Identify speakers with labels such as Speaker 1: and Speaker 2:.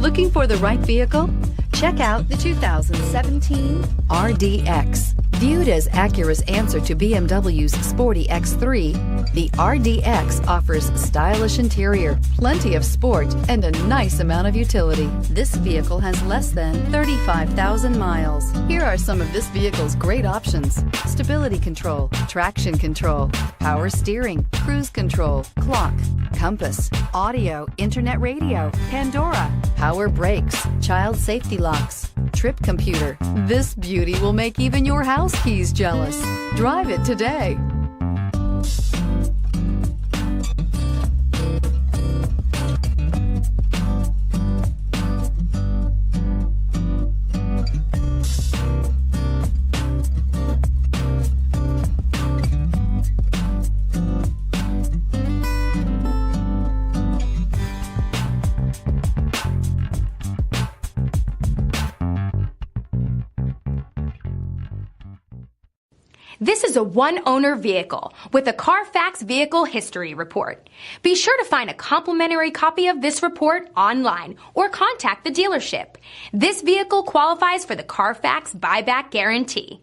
Speaker 1: Looking for the right vehicle? Check out the 2017 RDX. Viewed as Acura's answer to BMW's sporty X3, the RDX offers stylish interior, plenty of sport, and a nice amount of utility. This vehicle has less than 35,000 miles. Here are some of this vehicle's great options: stability control, traction control, power steering, cruise control, clock, compass, audio, internet radio, Pandora, power brakes, child safety locks, trip computer. This beauty will make even your house keys jealous. Drive it today.
Speaker 2: This is a one-owner vehicle with a Carfax Vehicle History Report. Be sure to find a complimentary copy of this report online or contact the dealership. This vehicle qualifies for the Carfax Buyback Guarantee.